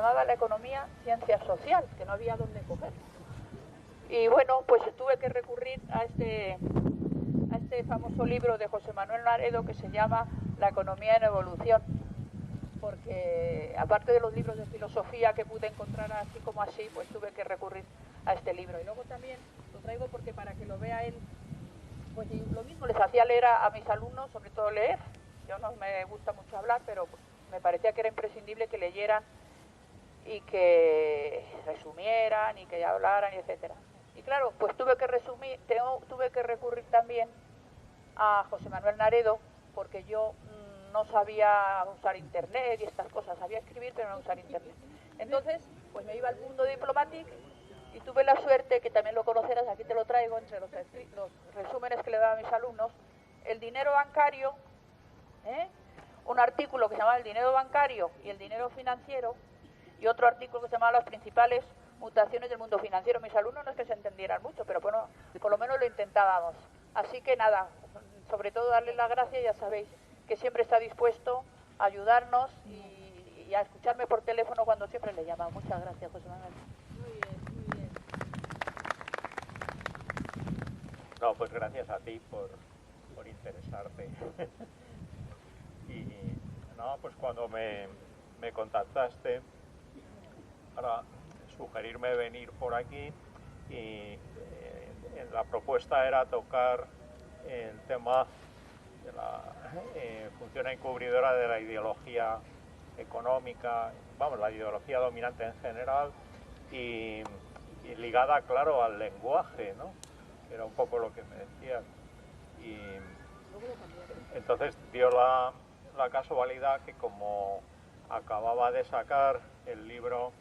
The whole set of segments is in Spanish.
llamaba La economía, ciencia social, que no había dónde coger. Y bueno, pues tuve que recurrir a este famoso libro de José Manuel Naredo que se llama La economía en evolución, porque aparte de los libros de filosofía que pude encontrar así como así, pues tuve que recurrir a este libro. Y luego también lo traigo porque para que lo vea él, pues lo mismo les hacía leer a mis alumnos, sobre todo leer. Yo no me gusta mucho hablar, pero me parecía que era imprescindible que leyeran y que resumieran y que hablaran, etcétera. Y claro, pues tuve que recurrir también a José Manuel Naredo, porque yo no sabía usar internet y estas cosas, sabía escribir pero no usar internet. Entonces, pues me iba al Mundo Diplomatic y tuve la suerte, que también lo conocerás, aquí te lo traigo entre los resúmenes que le daba a mis alumnos, el dinero bancario, un artículo que se llamaba El dinero bancario y el dinero financiero, y otro artículo que se llamaba Las principales mutaciones del mundo financiero. Mis alumnos no es que se entendieran mucho, pero bueno, por lo menos lo intentábamos. Así que nada, sobre todo darle las gracias, ya sabéis que siempre está dispuesto a ayudarnos y a escucharme por teléfono cuando siempre le llama. Muchas gracias, José Manuel. Muy bien, muy bien. No, pues gracias a ti por interesarte. Y no, pues cuando me contactaste para sugerirme venir por aquí, y la propuesta era tocar el tema de la función encubridora de la ideología económica, vamos, la ideología dominante en general, y ligada, claro, al lenguaje, ¿no? Que era un poco lo que me decías. Y entonces dio la casualidad que como acababa de sacar el libro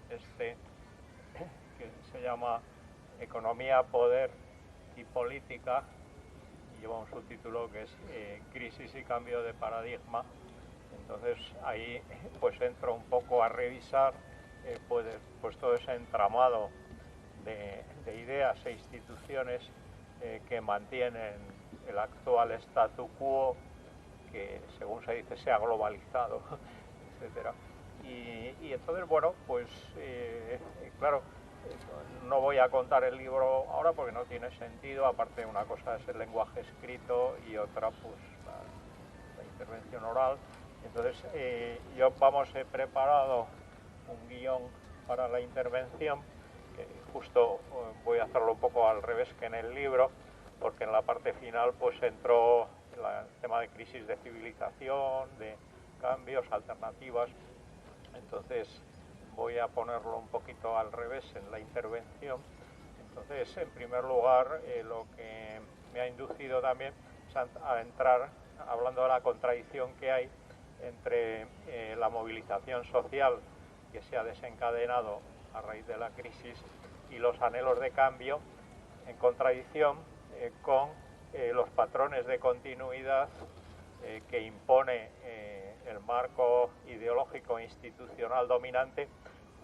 que se llama Economía, Poder y Política, y lleva un subtítulo que es Crisis y Cambio de Paradigma. Entonces ahí pues entro un poco a revisar pues todo ese entramado de ideas e instituciones que mantienen el actual statu quo, que según se dice se ha globalizado, etcétera. Y entonces, bueno, pues claro, no voy a contar el libro ahora porque no tiene sentido. Aparte, una cosa es el lenguaje escrito y otra pues la intervención oral. Entonces yo he preparado un guión para la intervención, que justo voy a hacerlo un poco al revés que en el libro, porque en la parte final pues entró el tema de crisis de civilización, de cambios, alternativas. Entonces voy a ponerlo un poquito al revés en la intervención. Entonces, en primer lugar, lo que me ha inducido también es a entrar hablando de la contradicción que hay entre la movilización social que se ha desencadenado a raíz de la crisis y los anhelos de cambio, en contradicción con los patrones de continuidad que impone el marco ideológico e institucional dominante,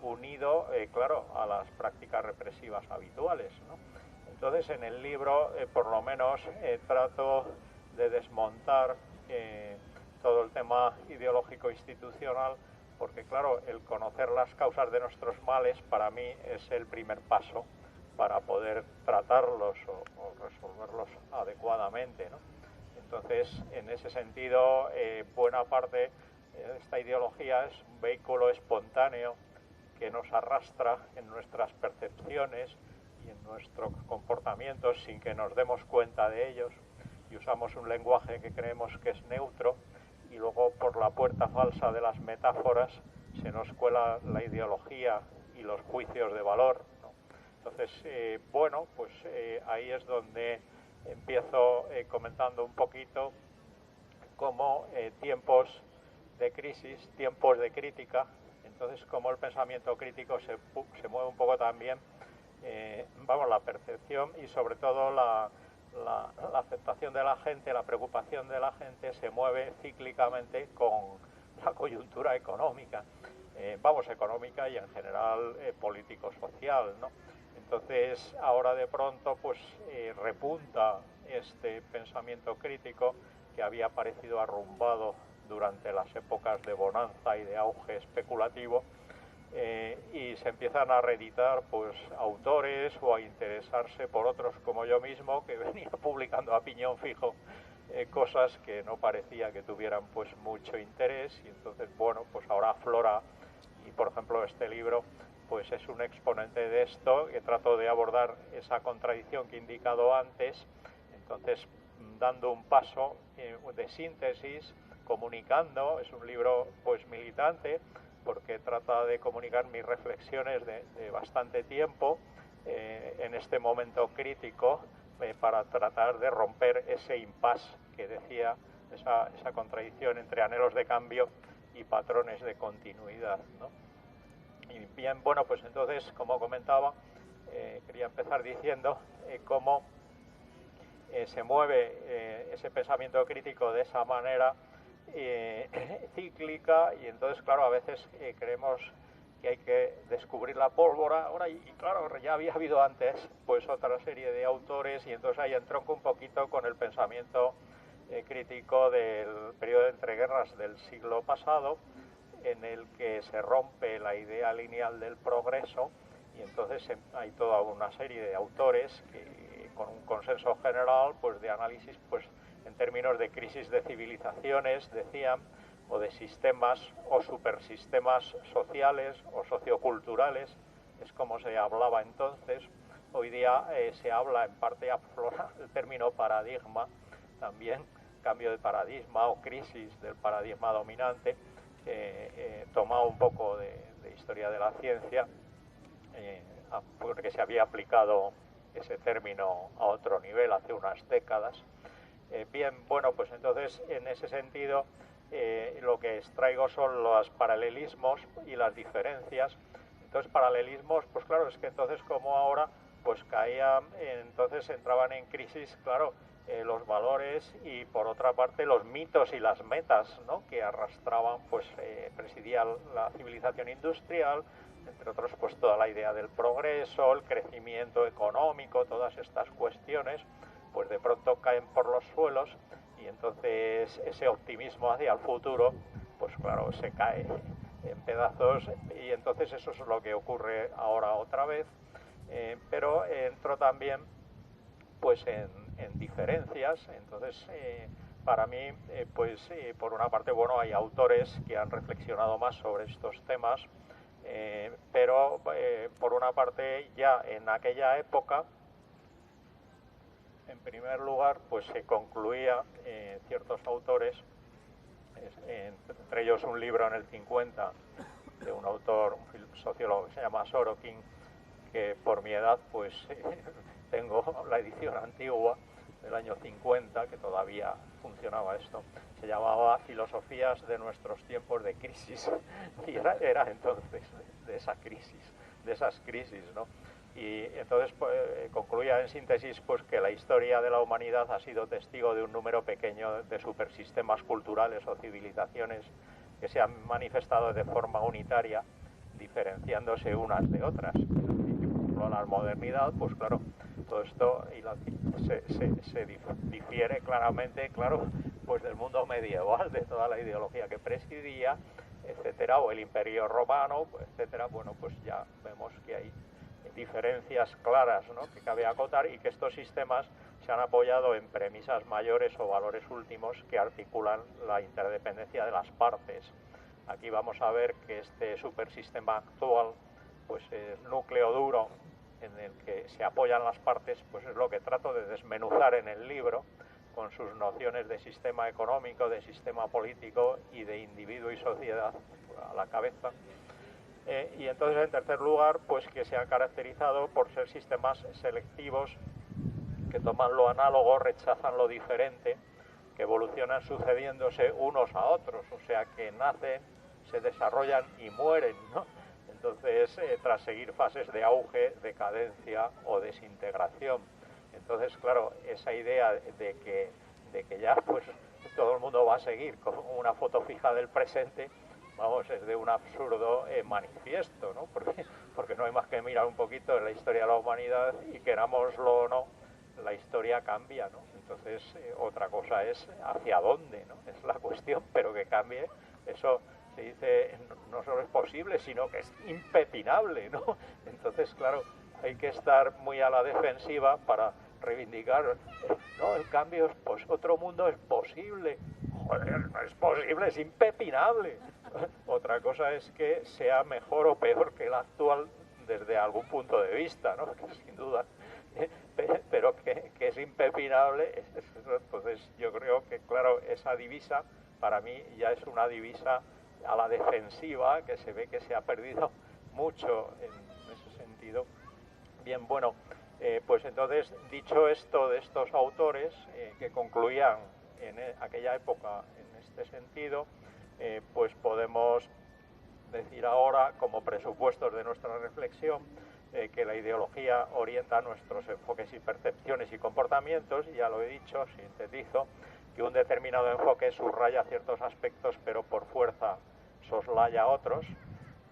unido, claro, a las prácticas represivas habituales, ¿no? Entonces, en el libro, por lo menos, trato de desmontar todo el tema ideológico institucional, porque, claro, el conocer las causas de nuestros males, para mí, es el primer paso para poder tratarlos o resolverlos adecuadamente, ¿no? Entonces, en ese sentido, buena parte de esta ideología es un vehículo espontáneo que nos arrastra en nuestras percepciones y en nuestros comportamientos sin que nos demos cuenta de ellos, y usamos un lenguaje que creemos que es neutro, y luego por la puerta falsa de las metáforas se nos cuela la ideología y los juicios de valor, ¿no? Entonces, bueno, pues ahí es donde empiezo comentando un poquito cómo tiempos de crisis, tiempos de crítica, entonces cómo el pensamiento crítico se mueve un poco también, vamos, la percepción y sobre todo la aceptación de la gente, la preocupación de la gente se mueve cíclicamente con la coyuntura económica, económica y en general político-social, ¿no? Entonces ahora de pronto pues repunta este pensamiento crítico que había parecido arrumbado durante las épocas de bonanza y de auge especulativo, y se empiezan a reeditar pues autores o a interesarse por otros como yo mismo, que venía publicando a piñón fijo cosas que no parecía que tuvieran pues mucho interés, y entonces bueno, pues ahora aflora, y por ejemplo este libro pues es un exponente de esto, que trato de abordar esa contradicción que he indicado antes, entonces dando un paso de síntesis, comunicando. Es un libro pues militante, porque trata de comunicar mis reflexiones de bastante tiempo en este momento crítico, para tratar de romper ese impasse que decía, esa contradicción entre anhelos de cambio y patrones de continuidad, ¿no? Y bien, bueno, pues entonces, como comentaba, quería empezar diciendo cómo se mueve ese pensamiento crítico de esa manera cíclica, y entonces, claro, a veces creemos que hay que descubrir la pólvora ahora, y claro, ya había habido antes pues otra serie de autores, y entonces ahí entronco un poquito con el pensamiento crítico del periodo de entreguerras del siglo pasado, en el que se rompe la idea lineal del progreso, y entonces hay toda una serie de autores que, con un consenso general pues de análisis pues en términos de crisis de civilizaciones, decían, o de sistemas o supersistemas sociales o socioculturales, es como se hablaba entonces. Hoy día se habla, en parte aflora el término paradigma, también cambio de paradigma o crisis del paradigma dominante, tomado un poco de historia de la ciencia, porque se había aplicado ese término a otro nivel hace unas décadas. Bien, bueno, pues entonces en ese sentido lo que extraigo son los paralelismos y las diferencias. Entonces, paralelismos, pues claro, es que entonces como ahora pues caían, entonces entraban en crisis, claro, los valores, y por otra parte los mitos y las metas, ¿no?, que arrastraban, pues presidía la civilización industrial, entre otros pues toda la idea del progreso, el crecimiento económico, todas estas cuestiones pues de pronto caen por los suelos, y entonces ese optimismo hacia el futuro pues claro, se cae en pedazos, y entonces eso es lo que ocurre ahora otra vez. Pero entro también pues en diferencias. Entonces para mí pues por una parte, bueno, hay autores que han reflexionado más sobre estos temas, pero por una parte ya en aquella época, en primer lugar, pues se concluía ciertos autores, entre ellos un libro en el 50 de un autor, un sociólogo que se llama Sorokin, que por mi edad pues tengo la edición antigua del año 50, que todavía funcionaba esto, se llamaba Filosofías de nuestros tiempos de crisis, y era entonces de esa crisis, de esas crisis, ¿no? Y entonces concluía en síntesis pues que la historia de la humanidad ha sido testigo de un número pequeño de supersistemas culturales o civilizaciones que se han manifestado de forma unitaria, diferenciándose unas de otras. Y, por ejemplo, la modernidad, pues claro, todo esto se difiere claramente, claro, pues del mundo medieval, de toda la ideología que presidía, etcétera, o el Imperio Romano, etcétera. Bueno, pues ya vemos que hay diferencias claras, ¿no?, que cabe acotar, y que estos sistemas se han apoyado en premisas mayores o valores últimos que articulan la interdependencia de las partes. Aquí vamos a ver que este supersistema actual, pues el núcleo duro en el que se apoyan las partes, pues es lo que trato de desmenuzar en el libro, con sus nociones de sistema económico, de sistema político y de individuo y sociedad a la cabeza. Y entonces, en tercer lugar, pues que se ha caracterizado por ser sistemas selectivos que toman lo análogo, rechazan lo diferente, que evolucionan sucediéndose unos a otros, o sea que nacen, se desarrollan y mueren, ¿no? Entonces, tras seguir fases de auge, decadencia o desintegración. Entonces, claro, esa idea de que ya pues todo el mundo va a seguir con una foto fija del presente, vamos, es de un absurdo manifiesto, ¿no? Porque no hay más que mirar un poquito en la historia de la humanidad, y querámoslo o no, la historia cambia, ¿no? Entonces, otra cosa es hacia dónde, ¿no? Es la cuestión, pero que cambie, eso se dice, no solo es posible, sino que es impepinable, ¿no? Entonces, claro, hay que estar muy a la defensiva para reivindicar, no, el cambio, pues otro mundo es posible. Joder, no es posible, es impepinable. Otra cosa es que sea mejor o peor que el actual desde algún punto de vista, ¿no? Que sin duda, pero que es impepinable. Entonces yo creo que, claro, esa divisa para mí ya es una divisa a la defensiva, que se ve que se ha perdido mucho en ese sentido. Bien, bueno, pues entonces, dicho esto de estos autores que concluían en aquella época en este sentido, pues podemos decir ahora, como presupuestos de nuestra reflexión, que la ideología orienta nuestros enfoques y percepciones y comportamientos, y ya lo he dicho, sintetizo, que un determinado enfoque subraya ciertos aspectos, pero por fuerza soslaya otros,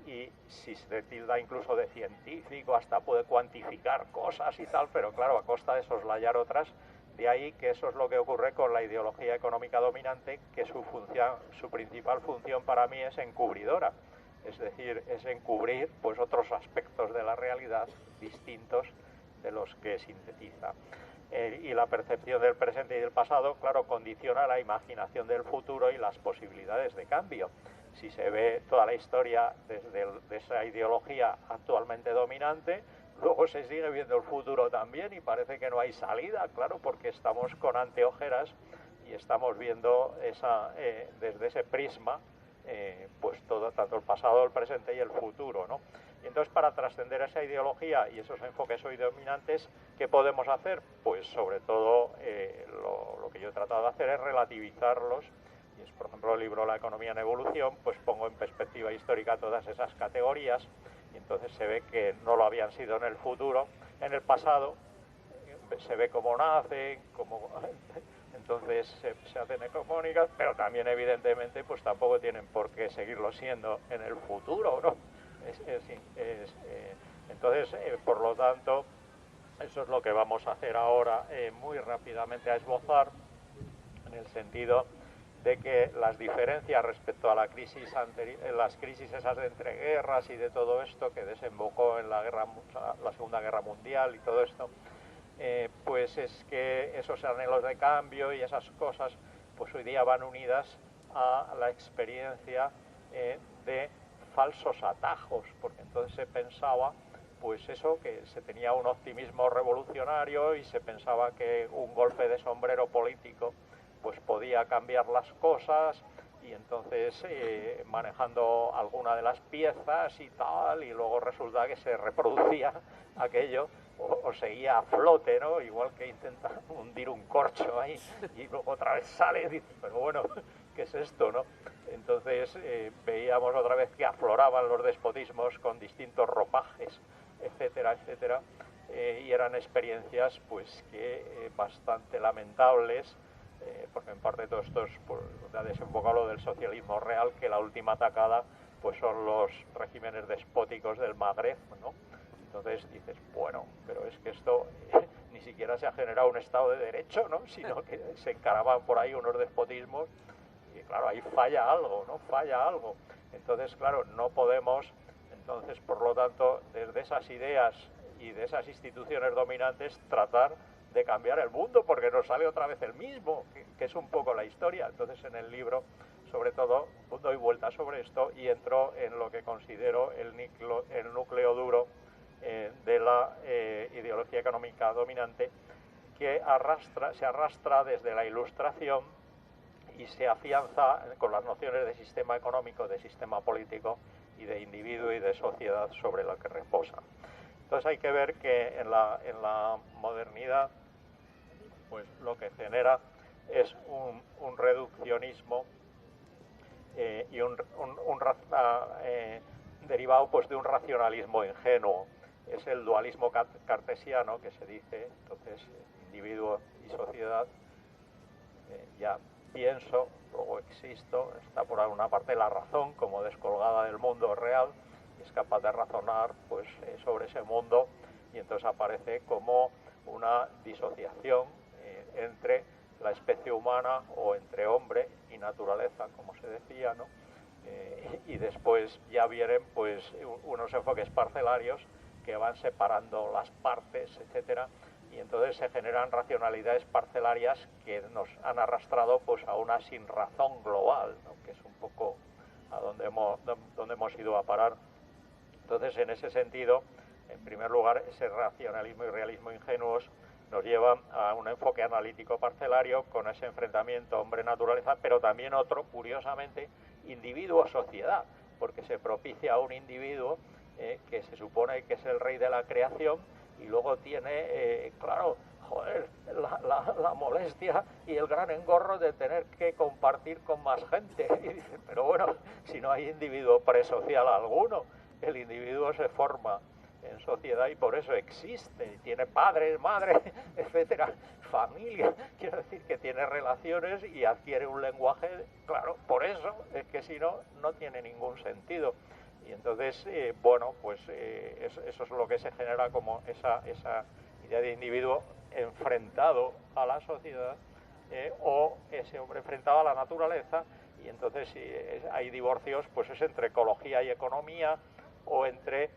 y si se tilda incluso de científico, hasta puede cuantificar cosas y tal, pero claro, a costa de soslayar otras. De ahí que eso es lo que ocurre con la ideología económica dominante, que su principal función para mí es encubridora, es decir, es encubrir pues otros aspectos de la realidad distintos de los que sintetiza. Y la percepción del presente y del pasado, claro, condiciona la imaginación del futuro y las posibilidades de cambio. Si se ve toda la historia desde de esa ideología actualmente dominante, luego se sigue viendo el futuro también y parece que no hay salida, claro, porque estamos con anteojeras y estamos viendo desde ese prisma pues todo, tanto el pasado, el presente y el futuro, ¿no? Y entonces, para trascender esa ideología y esos enfoques hoy dominantes, ¿qué podemos hacer? Pues sobre todo lo que yo he tratado de hacer es relativizarlos. Y es, por ejemplo, el libro La economía en evolución, pues pongo en perspectiva histórica todas esas categorías, y entonces se ve que no lo habían sido en el futuro. En el pasado se ve cómo nacen, entonces se hacen hegemónicas, pero también evidentemente pues tampoco tienen por qué seguirlo siendo en el futuro, ¿no? Entonces, por lo tanto, eso es lo que vamos a hacer ahora, muy rápidamente a esbozar, en el sentido de que las diferencias respecto a la crisis las crisis esas de entreguerras y de todo esto que desembocó en la Segunda Guerra Mundial y todo esto, pues es que esos anhelos de cambio y esas cosas pues hoy día van unidas a la experiencia de falsos atajos, porque entonces se pensaba pues eso, que se tenía un optimismo revolucionario y se pensaba que un golpe de sombrero político pues podía cambiar las cosas, y entonces manejando alguna de las piezas y tal, y luego resulta que se reproducía aquello o seguía a flote, ¿no? Igual que intenta hundir un corcho ahí y luego otra vez sale y dice, pero bueno, ¿qué es esto, no? Entonces veíamos otra vez que afloraban los despotismos con distintos ropajes, etcétera, etcétera, y eran experiencias pues que bastante lamentables, porque en parte todo esto es pues, ha desembocado lo del socialismo real, que la última atacada pues son los regímenes despóticos del Magreb, ¿no? Entonces dices, bueno, pero es que esto ni siquiera se ha generado un Estado de Derecho, ¿no? Sino que se encaraban por ahí unos despotismos y claro, ahí falla algo, ¿no? Falla algo. Entonces, claro, no podemos, entonces, por lo tanto, desde esas ideas y de esas instituciones dominantes tratar de cambiar el mundo, porque nos sale otra vez el mismo, que es un poco la historia. Entonces, en el libro, sobre todo, doy vuelta sobre esto y entro en lo que considero el núcleo duro de la ideología económica dominante, que se arrastra desde la Ilustración y se afianza con las nociones de sistema económico, de sistema político y de individuo y de sociedad sobre lo que reposa. Entonces hay que ver que en la modernidad pues lo que genera es un reduccionismo y derivado pues de un racionalismo ingenuo. Es el dualismo cartesiano que se dice, entonces individuo y sociedad, ya pienso, luego existo, está por alguna parte la razón como descolgada del mundo real, y es capaz de razonar pues sobre ese mundo, y entonces aparece como una disociación entre la especie humana o entre hombre y naturaleza, como se decía, ¿no? Y después ya vienen pues unos enfoques parcelarios que van separando las partes, etcétera, y entonces se generan racionalidades parcelarias que nos han arrastrado pues a una sinrazón global, ¿no? Que es un poco a donde hemos ido a parar. Entonces, en ese sentido, en primer lugar, ese racionalismo y realismo ingenuos nos llevan a un enfoque analítico parcelario con ese enfrentamiento hombre-naturaleza, pero también otro, curiosamente, individuo-sociedad, porque se propicia a un individuo que se supone que es el rey de la creación y luego tiene, claro, joder, la molestia y el gran engorro de tener que compartir con más gente. Y dice, pero bueno, si no hay individuo presocial alguno, el individuo se forma en sociedad y por eso existe, tiene padres, madres, etcétera, familia, quiero decir que tiene relaciones y adquiere un lenguaje, claro, por eso es que si no, no tiene ningún sentido. Y entonces, bueno, pues eso es lo que se genera como esa idea de individuo enfrentado a la sociedad o ese hombre enfrentado a la naturaleza. Y entonces si hay divorcios, pues es entre ecología y economía o entre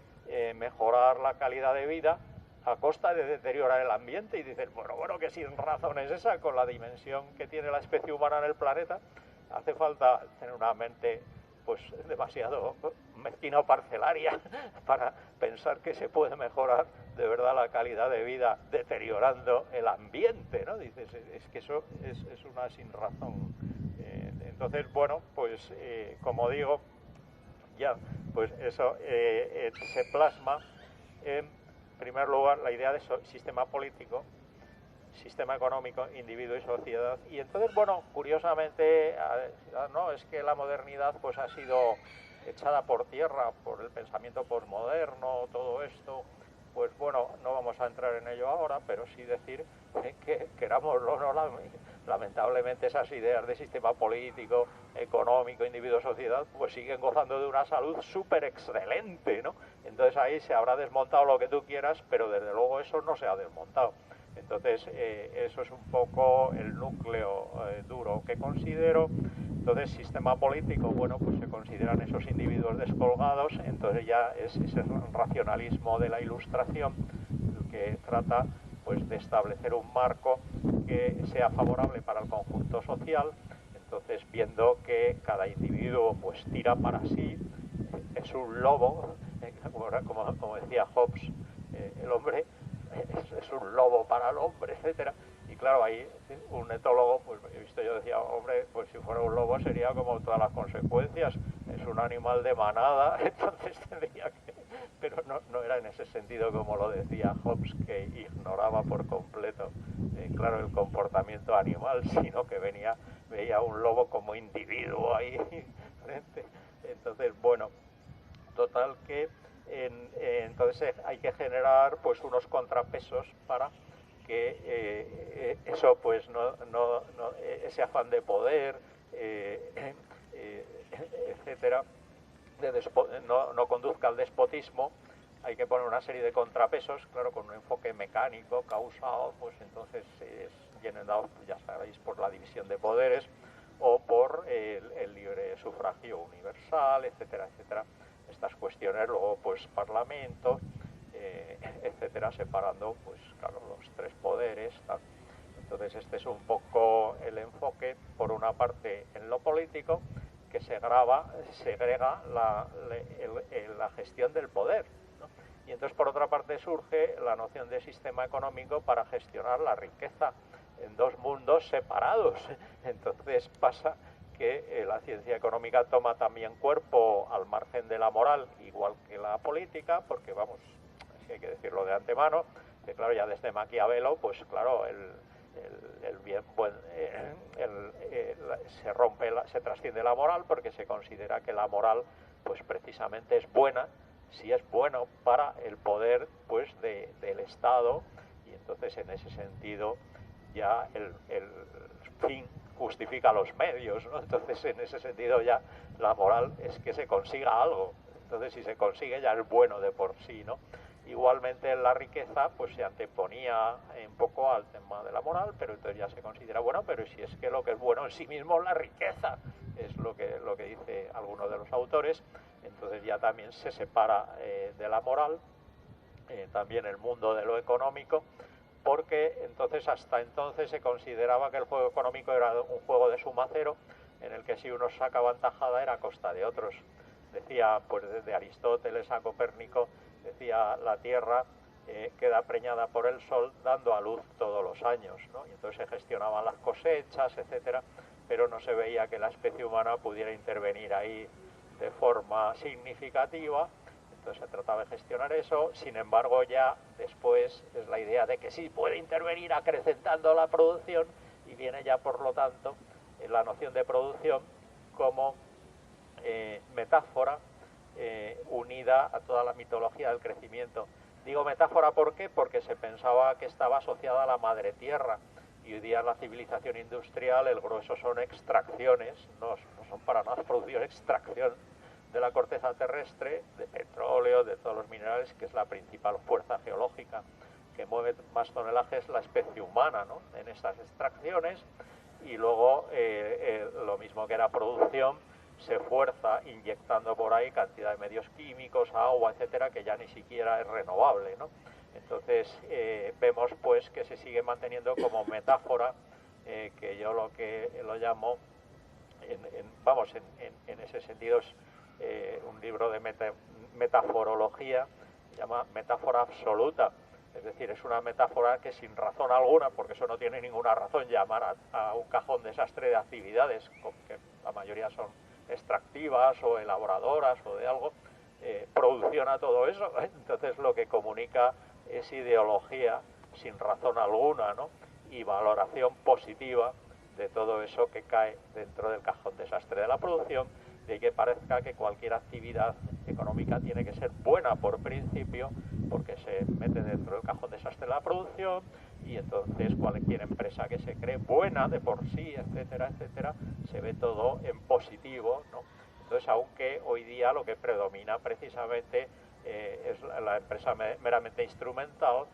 mejorar la calidad de vida a costa de deteriorar el ambiente. Y dicen, bueno, que sin razón es esa, con la dimensión que tiene la especie humana en el planeta, hace falta tener una mente pues demasiado mezquina o parcelaria para pensar que se puede mejorar de verdad la calidad de vida deteriorando el ambiente, ¿no? Dices, es que eso es una sinrazón. Entonces, bueno, pues como digo, ya, pues eso se plasma en primer lugar la idea de sistema político, sistema económico, individuo y sociedad. Y entonces, bueno, curiosamente, no, es que la modernidad pues ha sido echada por tierra por el pensamiento posmoderno, todo esto. Pues bueno, no vamos a entrar en ello ahora, pero sí decir que querámoslo o no, lamentablemente esas ideas de sistema político, económico, individuo, sociedad, pues siguen gozando de una salud súper excelente, ¿no? Entonces ahí se habrá desmontado lo que tú quieras, pero desde luego eso no se ha desmontado. Entonces eso es un poco el núcleo duro que considero. Entonces, sistema político, bueno, pues se consideran esos individuos descolgados, entonces ya es ese racionalismo de la Ilustración el que trata pues de establecer un marco que sea favorable para el conjunto social. Entonces, viendo que cada individuo pues tira para sí, es un lobo, como decía Hobbes, el hombre es un lobo para el hombre, etcétera. Y claro, ahí un etólogo, pues he visto, yo decía, hombre, pues si fuera un lobo sería como todas las consecuencias, es un animal de manada, entonces tendría que... Pero no era en ese sentido como lo decía Hobbes, que ignoraba por completo, claro, el comportamiento animal, sino que veía un lobo como individuo ahí frente. Entonces, bueno, total que entonces hay que generar pues unos contrapesos para que eso pues ese afán de poder etcétera no conduzca al despotismo. Hay que poner una serie de contrapesos, claro, con un enfoque mecánico, causal, pues entonces es llenado, ya sabéis, por la división de poderes o por el libre sufragio universal, etcétera, etcétera. Estas cuestiones, luego pues parlamento, etcétera, separando pues claro los tres poderes, tal. Entonces este es un poco el enfoque, por una parte en lo político, que segrega la gestión del poder, ¿no? Y entonces por otra parte surge la noción de sistema económico para gestionar la riqueza en dos mundos separados. Entonces pasa que la ciencia económica toma también cuerpo al margen de la moral, igual que la política, porque vamos, si hay que decirlo de antemano, que claro, ya desde Maquiavelo, pues claro, se trasciende la moral porque se considera que la moral pues precisamente es buena si es bueno para el poder pues del Estado, y entonces en ese sentido ya el fin justifica los medios, ¿no? Entonces en ese sentido ya la moral es que se consiga algo, entonces si se consigue ya es bueno de por sí, ¿no? Igualmente la riqueza pues se anteponía un poco al tema de la moral, pero entonces ya se considera bueno, pero si es que lo que es bueno en sí mismo es la riqueza, es lo que dice alguno de los autores, entonces ya también se separa de la moral, también el mundo de lo económico, porque entonces hasta entonces se consideraba que el juego económico era un juego de suma cero, en el que si uno sacaba tajada era a costa de otros. Decía, pues desde Aristóteles a Copérnico, decía la Tierra queda preñada por el Sol dando a luz todos los años, ¿no? Y entonces se gestionaban las cosechas, etcétera, pero no se veía que la especie humana pudiera intervenir ahí de forma significativa. Entonces se trataba de gestionar eso. Sin embargo, ya después es la idea de que sí puede intervenir acrecentando la producción, y viene ya por lo tanto la noción de producción como metáfora unida a toda la mitología del crecimiento. Digo metáfora ¿por qué? Porque se pensaba que estaba asociada a la madre tierra, y hoy día en la civilización industrial el grueso son extracciones, no son para nada producción, extracción de la corteza terrestre, de petróleo, de todos los minerales, que es la principal fuerza geológica que mueve más tonelajes la especie humana, ¿no? En esas extracciones. Y luego lo mismo que era producción, se fuerza inyectando por ahí cantidad de medios químicos, agua, etcétera, que ya ni siquiera es renovable, ¿no? Entonces vemos pues que se sigue manteniendo como metáfora, que yo lo llamo, en ese sentido es un libro de metaforología, se llama metáfora absoluta. Es decir, es una metáfora que sin razón alguna, porque eso no tiene ninguna razón, llamar a un cajón desastre de actividades, que la mayoría son extractivas o elaboradoras o de algo, producción a todo eso. Entonces lo que comunica es ideología sin razón alguna, ¿no? Y valoración positiva de todo eso que cae dentro del cajón desastre de la producción, de que parezca que cualquier actividad económica tiene que ser buena por principio, porque se mete dentro del cajón desastre de la producción, y entonces cualquier empresa que se cree buena de por sí, etcétera, etcétera, se ve todo en positivo, ¿no? Entonces, aunque hoy día lo que predomina precisamente es la empresa meramente instrumental,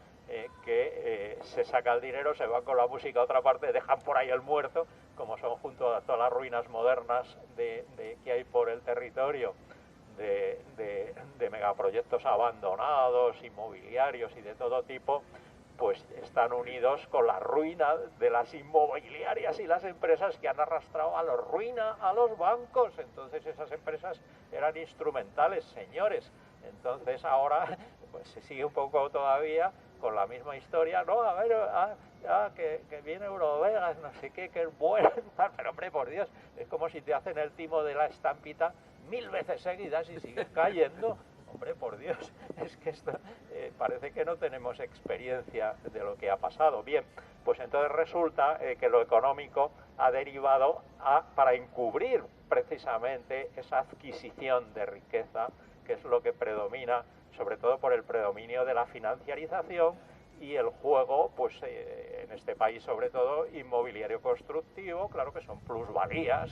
que se saca el dinero, se va con la música a otra parte, dejan por ahí el muerto, como son junto a todas las ruinas modernas que hay por el territorio, de megaproyectos abandonados, inmobiliarios y de todo tipo, pues están unidos con la ruina de las inmobiliarias y las empresas que han arrastrado a la ruina a los bancos. Entonces esas empresas eran instrumentales, señores. Entonces ahora pues se sigue un poco todavía con la misma historia, no, a ver, que viene Eurovegas, no sé qué, que es bueno, pero hombre, por Dios, es como si te hacen el timo de la estampita 1000 veces seguidas y sigues cayendo. Hombre, por Dios, es que esto parece que no tenemos experiencia de lo que ha pasado. Bien, pues entonces resulta que lo económico ha derivado para encubrir precisamente esa adquisición de riqueza, que es lo que predomina, sobre todo por el predominio de la financiarización y el juego, pues en este país sobre todo, inmobiliario constructivo, claro que son plusvalías,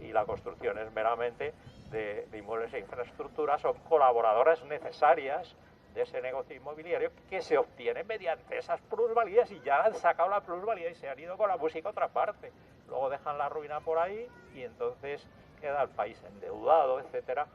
y la construcción es meramente de inmuebles e infraestructuras, son colaboradoras necesarias de ese negocio inmobiliario que se obtiene mediante esas plusvalías, y ya han sacado la plusvalía y se han ido con la música a otra parte. Luego dejan la ruina por ahí y entonces queda el país endeudado, etcétera.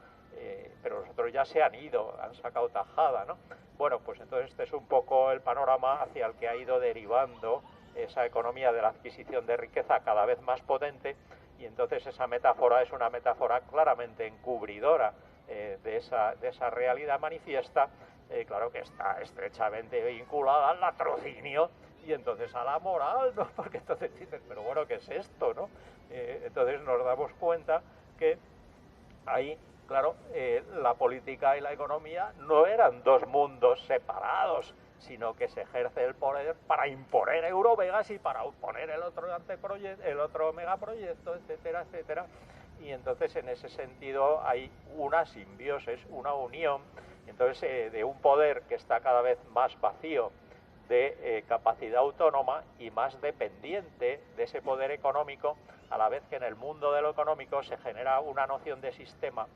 Pero los otros ya se han ido, han sacado tajada, ¿no? Bueno, pues entonces este es un poco el panorama hacia el que ha ido derivando esa economía de la adquisición de riqueza cada vez más potente, y entonces esa metáfora es una metáfora claramente encubridora de esa realidad manifiesta, claro que está estrechamente vinculada al latrocinio y entonces a la moral, ¿no? Porque entonces dices, pero bueno, ¿qué es esto, no? Entonces nos damos cuenta que ahí, claro, la política y la economía no eran dos mundos separados, sino que se ejerce el poder para imponer Eurovegas y para oponer el otro megaproyecto, etcétera, etcétera. Y entonces en ese sentido hay una simbiosis, una unión, entonces de un poder que está cada vez más vacío de capacidad autónoma y más dependiente de ese poder económico, a la vez que en el mundo de lo económico se genera una noción de sistema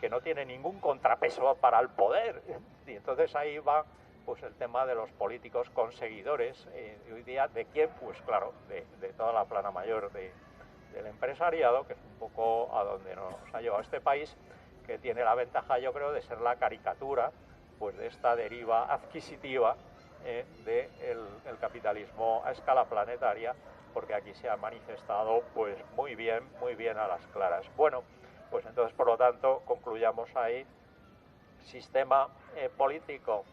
que no tiene ningún contrapeso para el poder. Y entonces ahí va pues el tema de los políticos conseguidores, hoy día, ¿de quién? Pues claro, de toda la plana mayor del empresariado, que es un poco a donde nos ha llevado este país, que tiene la ventaja, yo creo, de ser la caricatura pues de esta deriva adquisitiva del capitalismo a escala planetaria, porque aquí se ha manifestado pues muy bien a las claras. Bueno, pues entonces, por lo tanto, concluyamos ahí, sistema político,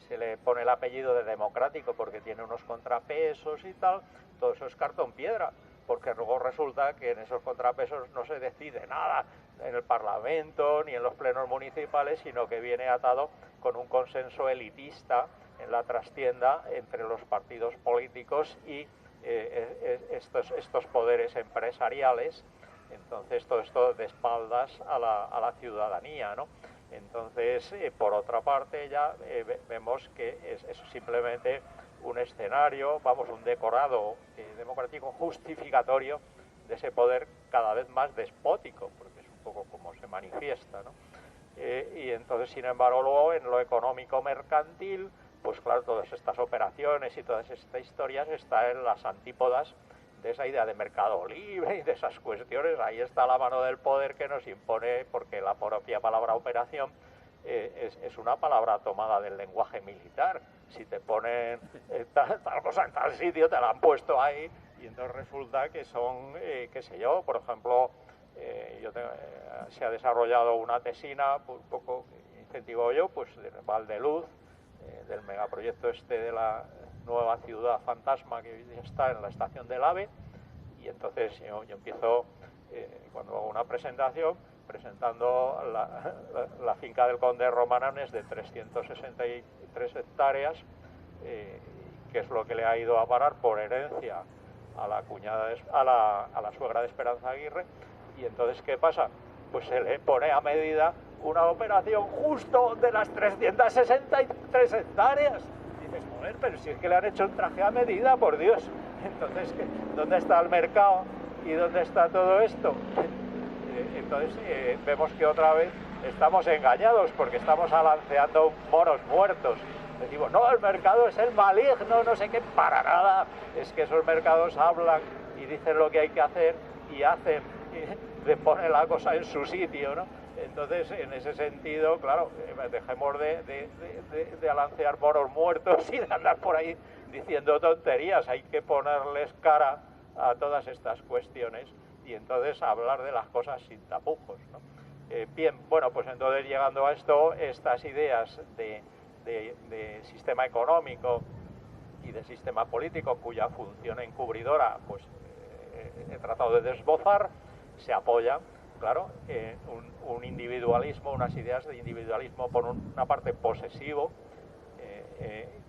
se le pone el apellido de democrático porque tiene unos contrapesos y tal, todo eso es cartón piedra, porque luego resulta que en esos contrapesos no se decide nada en el Parlamento ni en los plenos municipales, sino que viene atado con un consenso elitista en la trastienda entre los partidos políticos y estos poderes empresariales. Entonces todo esto de espaldas a la ciudadanía, ¿no? Entonces, por otra parte, ya vemos que es simplemente un escenario, vamos, un decorado democrático justificatorio de ese poder cada vez más despótico, porque es un poco como se manifiesta, ¿no? Y entonces, sin embargo, luego en lo económico mercantil, pues claro, todas estas operaciones y todas estas historias están en las antípodas de esa idea de mercado libre y de esas cuestiones. Ahí está la mano del poder que nos impone, porque la propia palabra operación es una palabra tomada del lenguaje militar. Si te ponen tal cosa en tal sitio, te la han puesto ahí, y entonces resulta que son, qué sé yo, por ejemplo, se ha desarrollado una tesina, pues, un poco incentivo yo, pues de Valdeluz, del megaproyecto este de la nueva ciudad fantasma que está en la estación del AVE, y entonces yo empiezo, cuando hago una presentación, presentando la finca del Conde Romanones de 363 hectáreas, que es lo que le ha ido a parar por herencia a la cuñada a la suegra de Esperanza Aguirre. Y entonces, ¿qué pasa? Pues se le pone a medida una operación justo de las 363 hectáreas. Y dices, joder, pero si es que le han hecho un traje a medida, por Dios. Entonces, ¿dónde está el mercado y dónde está todo esto? Entonces, vemos que otra vez estamos engañados, porque estamos alanceando moros muertos. Decimos, no, el mercado es el maligno, no sé qué, para nada. Es que esos mercados hablan y dicen lo que hay que hacer y hacen, y le ponen la cosa en su sitio, ¿no? Entonces, en ese sentido, claro, dejemos de alancear moros muertos y de andar por ahí diciendo tonterías. Hay que ponerles cara a todas estas cuestiones y entonces hablar de las cosas sin tapujos, ¿no? Bien, bueno, pues entonces, llegando a esto, estas ideas de sistema económico y de sistema político, cuya función encubridora pues he tratado de desbozar, se apoya, claro, un individualismo, unas ideas de individualismo por una parte posesivo,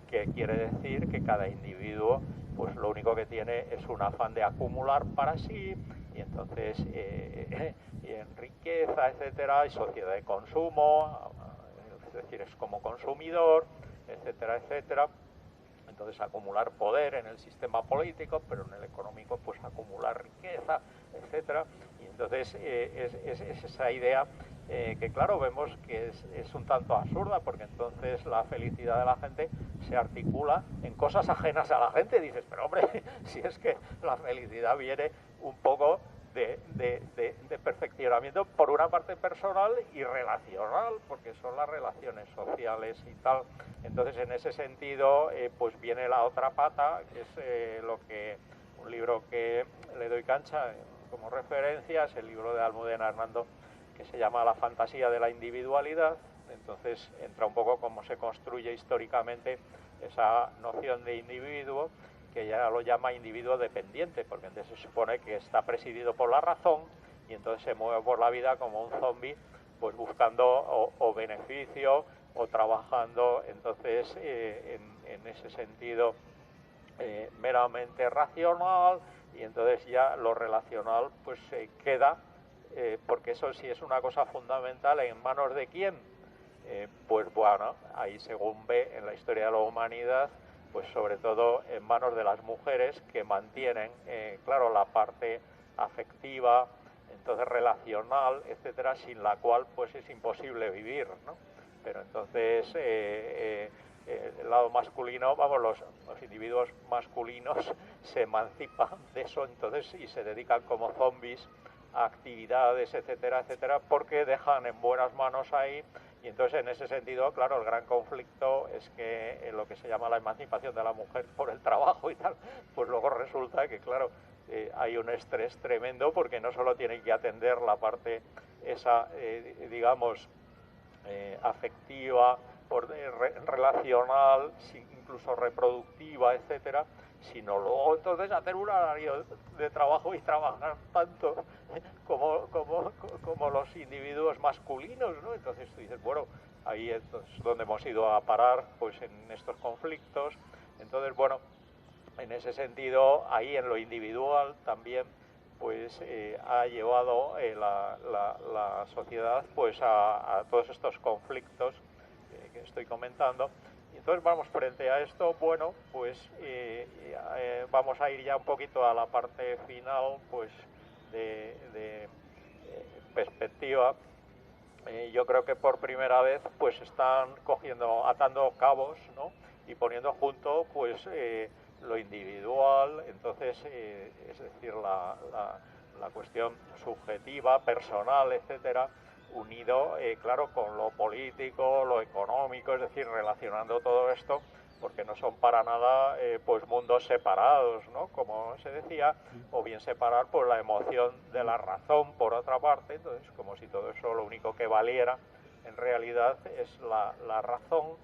que quiere decir que cada individuo pues lo único que tiene es un afán de acumular para sí, y entonces y en riqueza, etcétera, y sociedad de consumo, es decir, es como consumidor, etcétera, etcétera. Entonces, acumular poder en el sistema político, pero en el económico pues acumular riqueza, etcétera. Y entonces es esa idea que, claro, vemos que es un tanto absurda, porque entonces la felicidad de la gente se articula en cosas ajenas a la gente. Y dices, pero hombre, si es que la felicidad viene un poco de perfeccionamiento por una parte personal y relacional, porque son las relaciones sociales y tal. Entonces, en ese sentido, pues viene la otra pata, que es un libro que le doy cancha como referencia, es el libro de Almudena Hernando, que se llama La fantasía de la individualidad. Entonces entra un poco cómo se construye históricamente esa noción de individuo, que ya lo llama individuo dependiente, porque entonces se supone que está presidido por la razón y entonces se mueve por la vida como un zombi, pues buscando o beneficio o trabajando, entonces en ese sentido meramente racional, y entonces ya lo relacional pues queda, porque eso sí es una cosa fundamental, ¿en manos de quién? Pues bueno, ahí según ve en la historia de la humanidad, pues sobre todo en manos de las mujeres, que mantienen, claro, la parte afectiva, entonces relacional, etcétera, sin la cual pues es imposible vivir, ¿no? Pero entonces el lado masculino, vamos, los individuos masculinos se emancipan de eso entonces y se dedican como zombies a actividades, etcétera, etcétera, porque dejan en buenas manos ahí. Y entonces en ese sentido, claro, el gran conflicto es que en lo que se llama la emancipación de la mujer por el trabajo y tal, pues luego resulta que, claro, hay un estrés tremendo porque no solo tienen que atender la parte esa, digamos, afectiva, relacional, incluso reproductiva, etcétera, sino luego entonces hacer un horario de trabajo y trabajar tanto como los individuos masculinos, ¿no? Entonces tú dices, bueno, ahí es donde hemos ido a parar, pues en estos conflictos. Entonces, bueno, en ese sentido, ahí en lo individual también pues ha llevado la sociedad pues a todos estos conflictos que estoy comentando. Y entonces vamos, frente a esto, bueno, pues vamos a ir ya un poquito a la parte final pues de perspectiva. Yo creo que por primera vez pues están atando cabos, ¿no? Y poniendo junto pues lo individual, entonces es decir, la cuestión subjetiva, personal, etcétera, unido, claro, con lo político, lo económico, es decir, relacionando todo esto, porque no son para nada pues mundos separados, ¿no? Como se decía, o bien separar por la emoción de la razón, por otra parte. Entonces, como si todo eso lo único que valiera en realidad es la razón.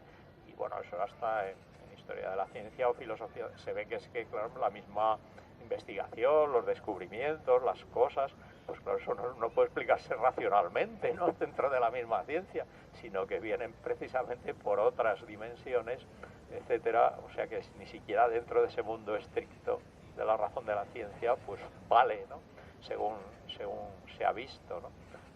Y bueno, eso hasta en historia de la ciencia o filosofía se ve que es que, claro, la misma investigación, los descubrimientos, las cosas, pues claro, eso no puede explicarse racionalmente, ¿no? Dentro de la misma ciencia, sino que vienen precisamente por otras dimensiones, etcétera. O sea que ni siquiera dentro de ese mundo estricto de la razón de la ciencia, pues vale, ¿no? Según se ha visto, ¿no?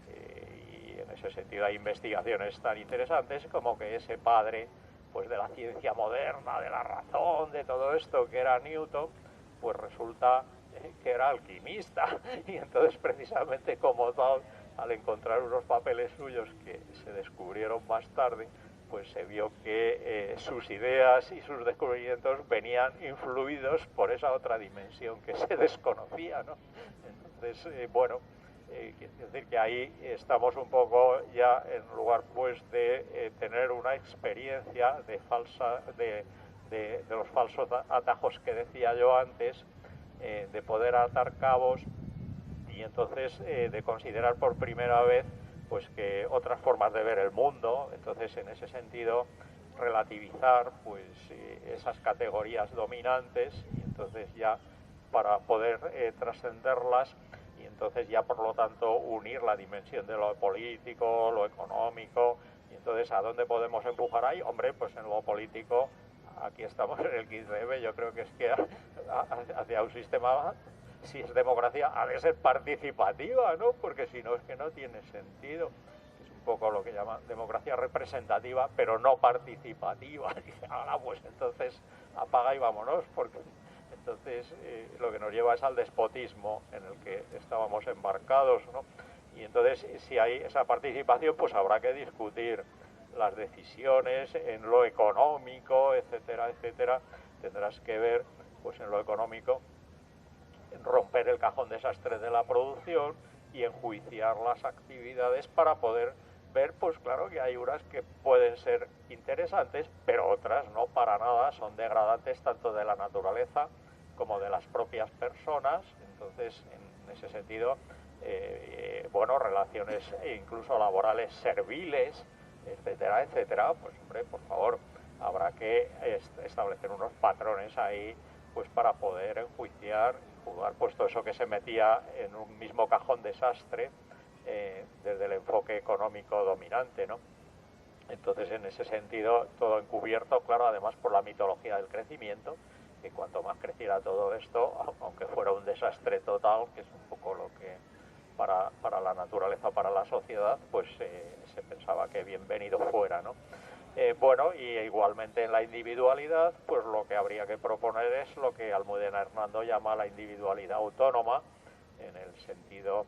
Y en ese sentido hay investigaciones tan interesantes como que ese padre pues de la ciencia moderna, de la razón, de todo esto, que era Newton, pues resulta que era alquimista. Y entonces precisamente como tal, al encontrar unos papeles suyos que se descubrieron más tarde, pues se vio que sus ideas y sus descubrimientos venían influidos por esa otra dimensión que se desconocía, ¿no? Entonces, bueno, quiere decir que ahí estamos un poco ya en lugar pues de tener una experiencia de los falsos atajos que decía yo antes, de poder atar cabos y entonces de considerar por primera vez pues que otras formas de ver el mundo. Entonces en ese sentido relativizar pues esas categorías dominantes y entonces ya para poder trascenderlas y entonces ya por lo tanto unir la dimensión de lo político, lo económico. Y entonces ¿a dónde podemos empujar ahí? Hombre, pues en lo político aquí estamos en el 15M, yo creo que es que hacia un sistema, si es democracia, ha de ser participativa, ¿no? Porque si no es que no tiene sentido. Es un poco lo que llaman democracia representativa, pero no participativa. Dice, ahora pues entonces apaga y vámonos, porque entonces lo que nos lleva es al despotismo en el que estábamos embarcados, ¿no? Y entonces si hay esa participación, pues habrá que discutir las decisiones en lo económico, etcétera, etcétera. Tendrás que ver, pues en lo económico, romper el cajón desastre de la producción y enjuiciar las actividades para poder ver, pues claro, que hay unas que pueden ser interesantes, pero otras no para nada, son degradantes tanto de la naturaleza como de las propias personas. Entonces, en ese sentido, bueno, relaciones incluso laborales serviles, etcétera, etcétera, pues hombre, por favor, habrá que establecer unos patrones ahí pues para poder enjuiciar y juzgar pues todo eso que se metía en un mismo cajón desastre desde el enfoque económico dominante, ¿no? Entonces en ese sentido todo encubierto, claro, además por la mitología del crecimiento, que cuanto más creciera todo esto, aunque fuera un desastre total, que es un poco lo que para la naturaleza, para la sociedad, pues se pensaba que bienvenido fuera, ¿no? Bueno, y igualmente en la individualidad, pues lo que habría que proponer es lo que Almudena Hernando llama la individualidad autónoma, en el sentido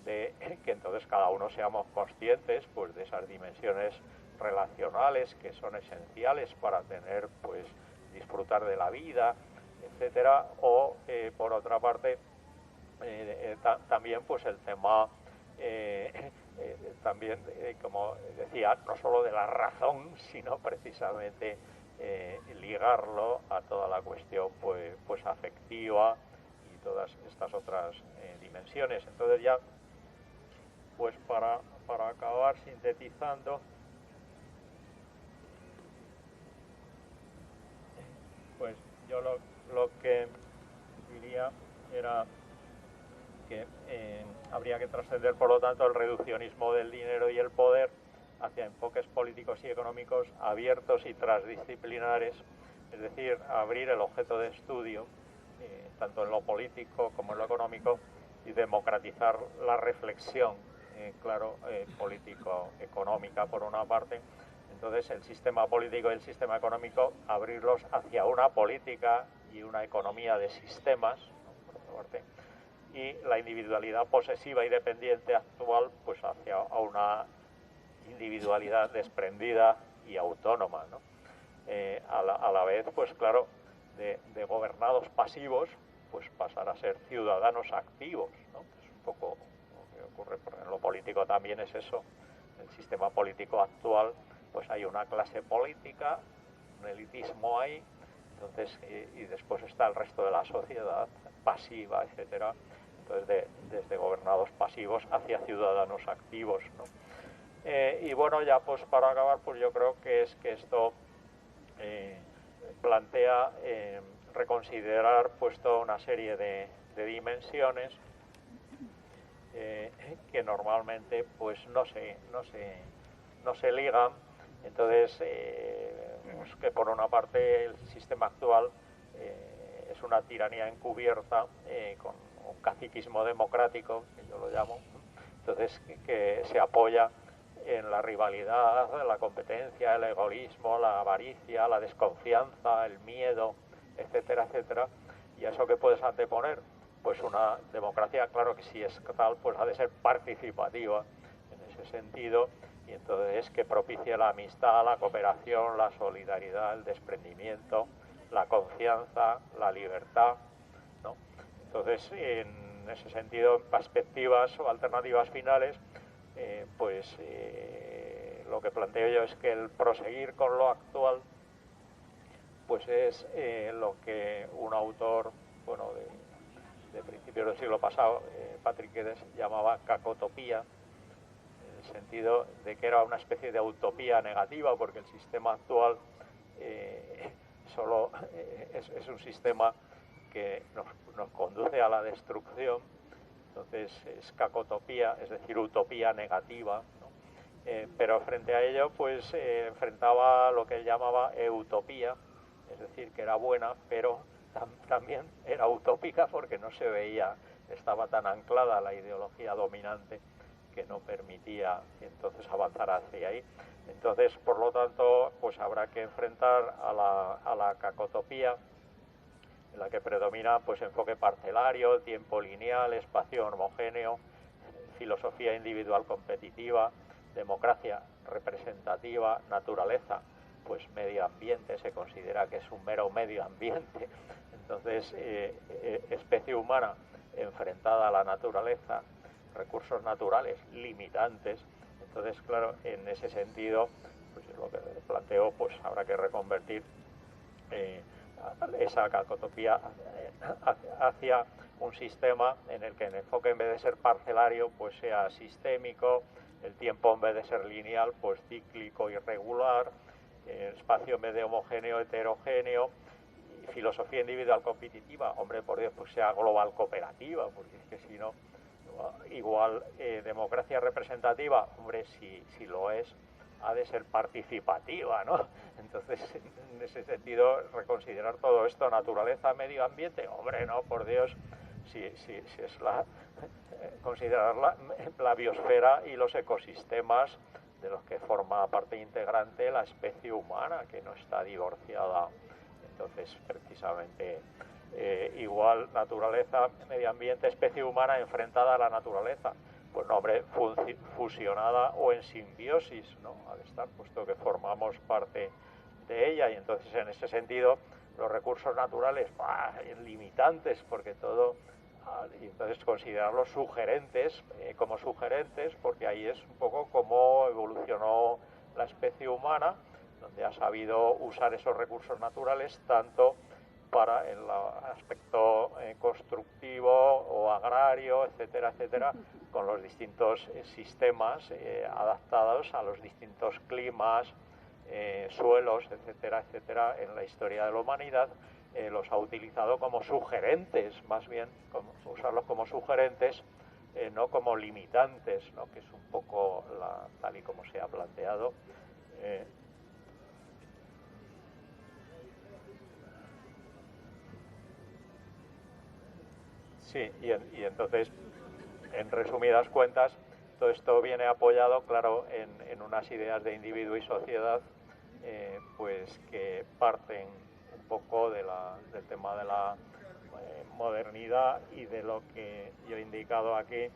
de que entonces cada uno seamos conscientes pues de esas dimensiones relacionales que son esenciales para tener, pues, disfrutar de la vida, etcétera, o por otra parte también pues el tema también como decía, no solo de la razón, sino precisamente ligarlo a toda la cuestión pues afectiva y todas estas otras dimensiones. Entonces ya pues para acabar sintetizando, pues yo lo que diría era que habría que trascender, por lo tanto, el reduccionismo del dinero y el poder hacia enfoques políticos y económicos abiertos y transdisciplinares, es decir, abrir el objeto de estudio, tanto en lo político como en lo económico, y democratizar la reflexión, político-económica por una parte. Entonces el sistema político y el sistema económico, abrirlos hacia una política y una economía de sistemas, ¿no?, por otra parte, y la individualidad posesiva y dependiente actual pues hacia una individualidad desprendida y autónoma, ¿no? A la vez, pues claro, de gobernados pasivos pues pasar a ser ciudadanos activos, ¿no? Es un poco lo que ocurre, porque en lo político también es eso. El sistema político actual, pues hay una clase política, un elitismo ahí, entonces, y después está el resto de la sociedad pasiva, etcétera. Entonces, desde gobernados pasivos hacia ciudadanos activos, ¿no? Y bueno, ya pues para acabar, pues yo creo que esto plantea reconsiderar pues toda una serie de dimensiones que normalmente pues no se ligan. Entonces, pues que por una parte el sistema actual es una tiranía encubierta con un caciquismo democrático, que yo lo llamo, entonces que se apoya en la rivalidad, la competencia, el egoísmo, la avaricia, la desconfianza, el miedo, etcétera, etcétera. ¿Y a eso qué puedes anteponer? Pues una democracia, claro que si es tal, pues ha de ser participativa en ese sentido, y entonces que propicie la amistad, la cooperación, la solidaridad, el desprendimiento, la confianza, la libertad, ¿no? Entonces, en ese sentido, en perspectivas o alternativas finales, lo que planteo yo es que el proseguir con lo actual pues es lo que un autor, bueno, de principios del siglo pasado, Patrick Guedes, llamaba cacotopía, en el sentido de que era una especie de utopía negativa, porque el sistema actual solo es un sistema que nos conduce a la destrucción. Entonces es cacotopía, es decir, utopía negativa, ¿no? Pero frente a ello pues enfrentaba lo que él llamaba eutopía, es decir, que era buena, pero también era utópica porque no se veía, estaba tan anclada a la ideología dominante que no permitía entonces avanzar hacia ahí. Entonces, por lo tanto, pues habrá que enfrentar a la cacotopía, en la que predomina pues enfoque parcelario, tiempo lineal, espacio homogéneo, filosofía individual competitiva, democracia representativa, naturaleza, pues medio ambiente, se considera que es un mero medio ambiente. Entonces, especie humana enfrentada a la naturaleza, recursos naturales limitantes. Entonces, claro, en ese sentido, pues lo que planteo, pues habrá que reconvertir esa cacotopía hacia un sistema en el que el enfoque, en vez de ser parcelario, pues sea sistémico, el tiempo en vez de ser lineal, pues cíclico y regular, el espacio en vez de homogéneo, heterogéneo, y filosofía individual competitiva, hombre, por Dios, pues sea global cooperativa, porque es que si no, igual democracia representativa, hombre, si lo es, ha de ser participativa, ¿no? Entonces, en ese sentido, reconsiderar todo esto, naturaleza, medio ambiente, hombre, no, por Dios, si es considerar la biosfera y los ecosistemas de los que forma parte integrante la especie humana, que no está divorciada. Entonces, precisamente, igual naturaleza, medio ambiente, especie humana enfrentada a la naturaleza. pues no, hombre, fusionada o en simbiosis, ¿no? Al estar, puesto que formamos parte de ella, y entonces en ese sentido los recursos naturales, limitantes, porque todo, y entonces considerarlos sugerentes, como sugerentes, porque ahí es un poco cómo evolucionó la especie humana, donde ha sabido usar esos recursos naturales tanto para el aspecto constructivo o agrario, etcétera, etcétera, con los distintos sistemas adaptados a los distintos climas, suelos, etcétera, etcétera, en la historia de la humanidad. Los ha utilizado como sugerentes, más bien, usarlos como sugerentes, no como limitantes, ¿no? Que es un poco tal y como se ha planteado. Sí, y entonces, en resumidas cuentas, todo esto viene apoyado, claro, en unas ideas de individuo y sociedad, pues que parten un poco del tema de la modernidad y de lo que yo he indicado aquí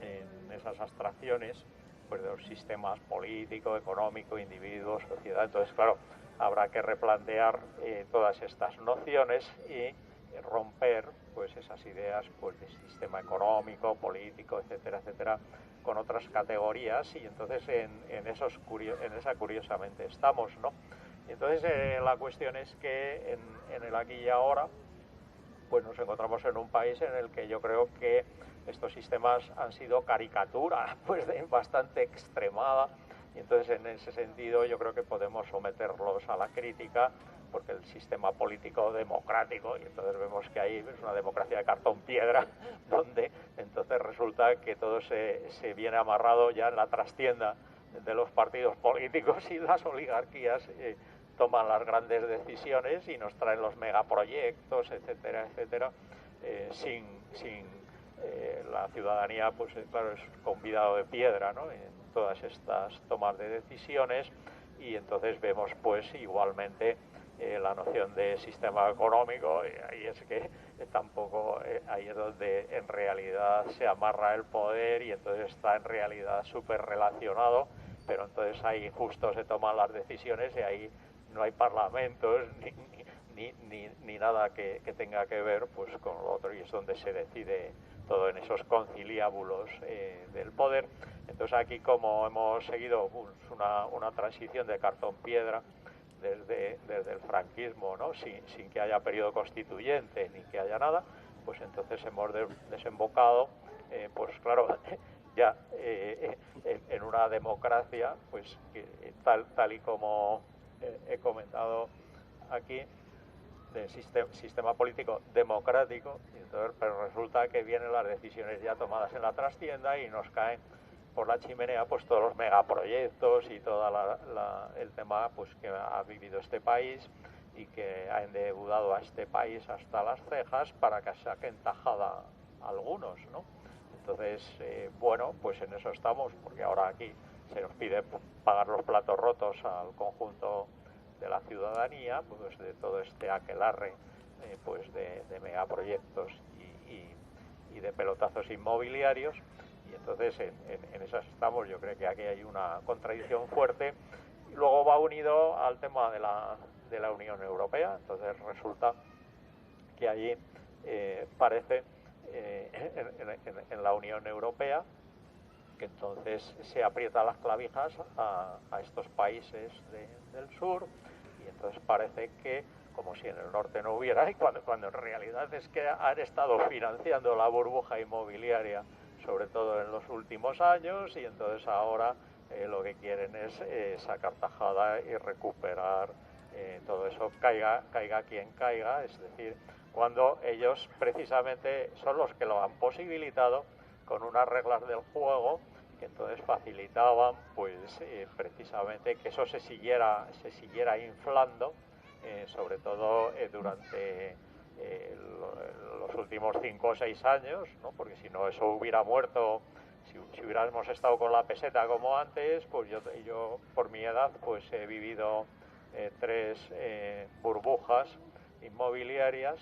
en esas abstracciones, pues de los sistemas político, económico, individuo, sociedad. Entonces, claro, habrá que replantear todas estas nociones y romper pues esas ideas pues de sistema económico, político, etcétera, etcétera, con otras categorías, y entonces en esa curiosamente estamos, ¿no? Entonces la cuestión es que en el aquí y ahora pues nos encontramos en un país en el que yo creo que estos sistemas han sido caricatura pues bastante extremada, y entonces en ese sentido yo creo que podemos someterlos a la crítica, porque el sistema político democrático, y entonces vemos que ahí es una democracia de cartón piedra, donde entonces resulta que todo se viene amarrado ya en la trastienda de los partidos políticos, y las oligarquías toman las grandes decisiones y nos traen los megaproyectos, etcétera, etcétera, sin la ciudadanía, pues claro, es convidado de piedra, ¿no?, en todas estas tomas de decisiones. Y entonces vemos pues igualmente la noción de sistema económico, ahí es que tampoco, ahí es donde en realidad se amarra el poder, y entonces está en realidad súper relacionado, pero entonces ahí justo se toman las decisiones y ahí no hay parlamentos ni nada que tenga que ver pues con lo otro, y es donde se decide todo en esos conciliábulos del poder. Entonces aquí, como hemos seguido una transición de cartón piedra desde el franquismo, ¿no?, sin que haya periodo constituyente ni que haya nada, pues entonces hemos desembocado, pues claro, ya en una democracia, pues que, tal y como he comentado aquí, de sistema político democrático, y entonces, pero resulta que vienen las decisiones ya tomadas en la trastienda y nos caen por la chimenea pues todos los megaproyectos y todo el tema pues que ha vivido este país, y que ha endeudado a este país hasta las cejas para que saquen tajada algunos, ¿no? Entonces, bueno, pues en eso estamos, porque ahora aquí se nos pide pagar los platos rotos al conjunto de la ciudadanía, pues de todo este aquelarre pues de megaproyectos y de pelotazos inmobiliarios. Y entonces en esas estamos. Yo creo que aquí hay una contradicción fuerte, y luego va unido al tema de la Unión Europea. Entonces resulta que allí parece en la Unión Europea que entonces se aprieta las clavijas a estos países del sur, y entonces parece que como si en el norte no hubiera, y cuando en realidad es que han estado financiando la burbuja inmobiliaria, sobre todo en los últimos años, y entonces ahora lo que quieren es sacar tajada y recuperar todo eso, caiga quien caiga, es decir, cuando ellos precisamente son los que lo han posibilitado con unas reglas del juego que entonces facilitaban pues precisamente que eso se siguiera inflando, sobre todo durante los últimos 5 o 6 años, ¿no? Porque si no, eso hubiera muerto. Si hubiéramos estado con la peseta como antes, pues yo por mi edad pues he vivido 3 burbujas inmobiliarias,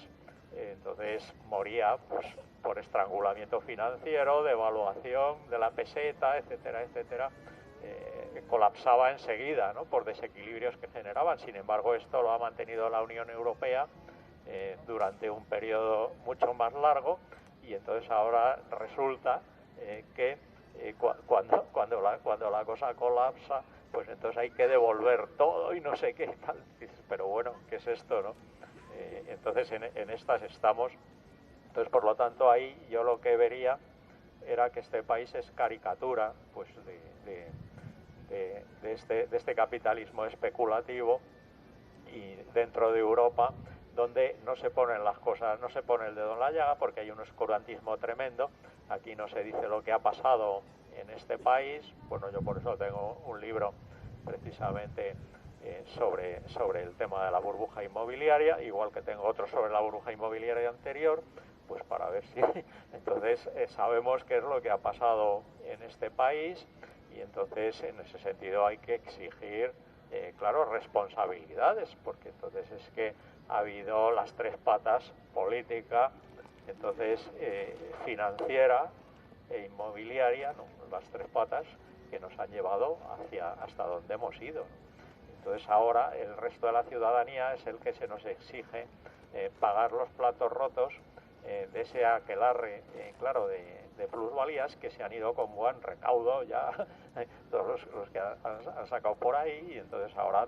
entonces moría pues, por estrangulamiento financiero, devaluación de la peseta, etcétera, etcétera. Colapsaba enseguida, ¿no?, por desequilibrios que generaban. Sin embargo, esto lo ha mantenido la Unión Europea durante un periodo mucho más largo, y entonces ahora resulta que cuando la cosa colapsa, pues entonces hay que devolver todo y no sé qué tal. Pero bueno, ¿qué es esto, no? Entonces en estas estamos. Entonces, por lo tanto, ahí yo lo que vería era que este país es caricatura pues de este capitalismo especulativo, y dentro de Europa, donde no se ponen las cosas, no se pone el dedo en la llaga, porque hay un oscurantismo tremendo. Aquí no se dice lo que ha pasado en este país. Bueno, yo por eso tengo un libro precisamente sobre el tema de la burbuja inmobiliaria, igual que tengo otro sobre la burbuja inmobiliaria anterior, pues para ver si entonces sabemos qué es lo que ha pasado en este país, y entonces en ese sentido hay que exigir claro, responsabilidades, porque entonces es que ha habido las tres patas: política, entonces financiera e inmobiliaria, ¿no?, las tres patas que nos han llevado hasta donde hemos ido. Entonces ahora el resto de la ciudadanía es el que se nos exige pagar los platos rotos de ese aquelarre, claro, de plusvalías que se han ido con buen recaudo ya todos los que han sacado por ahí, y entonces ahora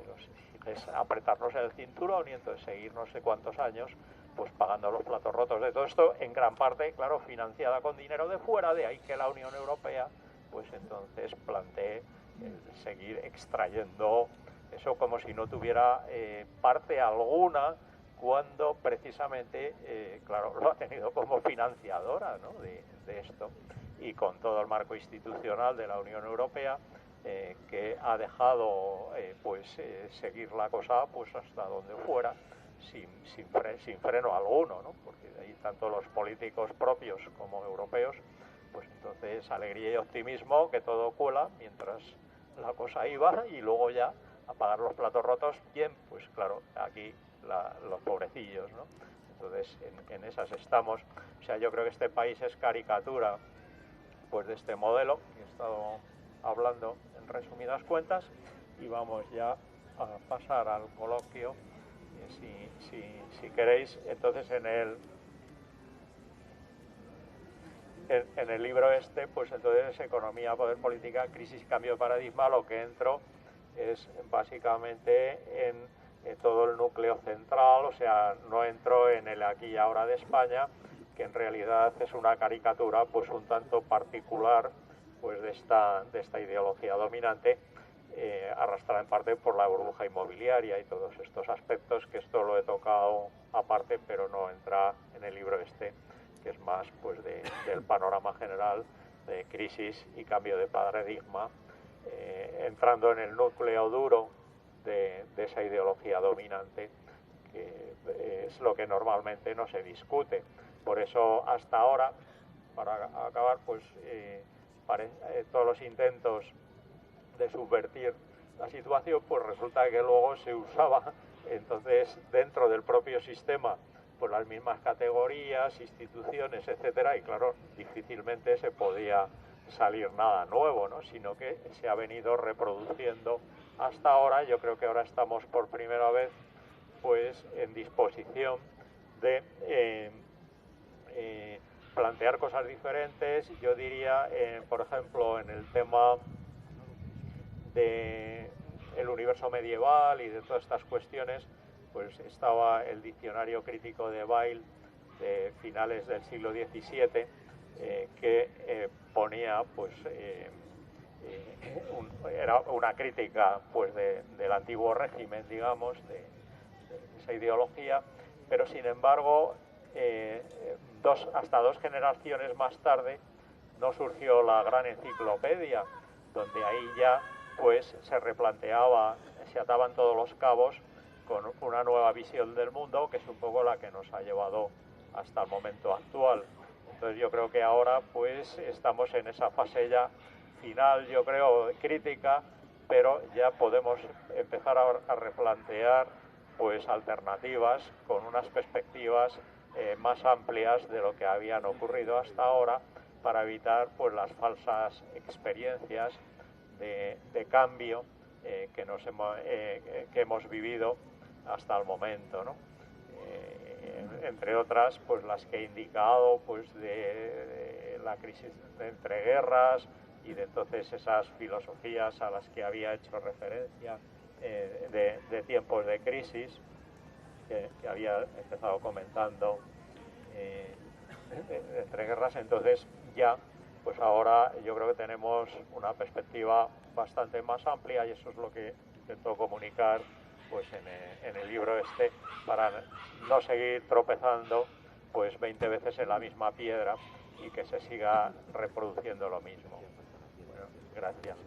los exiges apretarnos el cinturón y entonces seguir no sé cuántos años pues pagando los platos rotos de todo esto, en gran parte, claro, financiada con dinero de fuera. De ahí que la Unión Europea pues entonces plantee seguir extrayendo eso como si no tuviera parte alguna, cuando precisamente, claro, lo ha tenido como financiadora, ¿no?, de esto, y con todo el marco institucional de la Unión Europea que ha dejado seguir la cosa pues hasta donde fuera, sin freno alguno, ¿no?, porque ahí tanto los políticos propios como europeos, pues entonces alegría y optimismo, que todo cuela mientras la cosa iba, y luego ya a pagar los platos rotos, ¿quién? Pues claro, aquí los pobrecillos, ¿no? Entonces en esas estamos. O sea, yo creo que este país es caricatura pues de este modelo que he estado hablando en resumidas cuentas, y vamos ya a pasar al coloquio, si queréis. Entonces en el libro este, pues entonces Economía, Poder, Política, Crisis y Cambio de Paradigma, lo que entro es básicamente en todo el núcleo central. O sea, no entro en el aquí y ahora de España, que en realidad es una caricatura pues un tanto particular pues de esta ideología dominante, arrastrada en parte por la burbuja inmobiliaria y todos estos aspectos, que esto lo he tocado aparte, pero no entra en el libro este, que es más pues del panorama general de crisis y cambio de paradigma, entrando en el núcleo duro de esa ideología dominante, que es lo que normalmente no se discute. Por eso hasta ahora, para acabar, pues todos los intentos de subvertir la situación, pues resulta que luego se usaba entonces dentro del propio sistema pues las mismas categorías, instituciones, etcétera, y claro, difícilmente se podía salir nada nuevo, ¿no?, sino que se ha venido reproduciendo hasta ahora. Yo creo que ahora estamos por primera vez pues en disposición de plantear cosas diferentes. Yo diría, por ejemplo, en el tema del universo medieval y de todas estas cuestiones, pues estaba el diccionario crítico de Bayle de finales del siglo XVII, que ponía pues era una crítica pues del antiguo régimen, digamos, de esa ideología, pero sin embargo hasta dos generaciones más tarde no surgió la gran enciclopedia, donde ahí ya pues se replanteaba, se ataban todos los cabos con una nueva visión del mundo, que es un poco la que nos ha llevado hasta el momento actual. Entonces yo creo que ahora pues estamos en esa fase ya final, yo creo, crítica, pero ya podemos empezar a replantear pues alternativas con unas perspectivas más amplias de lo que habían ocurrido hasta ahora, para evitar pues las falsas experiencias de cambio que hemos vivido hasta el momento, ¿no? Entre otras, pues las que he indicado, pues de la crisis de entreguerras y de entonces esas filosofías a las que había hecho referencia de tiempos de crisis que había empezado comentando de entreguerras. Entonces ya, pues ahora yo creo que tenemos una perspectiva bastante más amplia, y eso es lo que intento comunicar pues en el libro este, para no seguir tropezando pues 20 veces en la misma piedra y que se siga reproduciendo lo mismo. Bueno, gracias.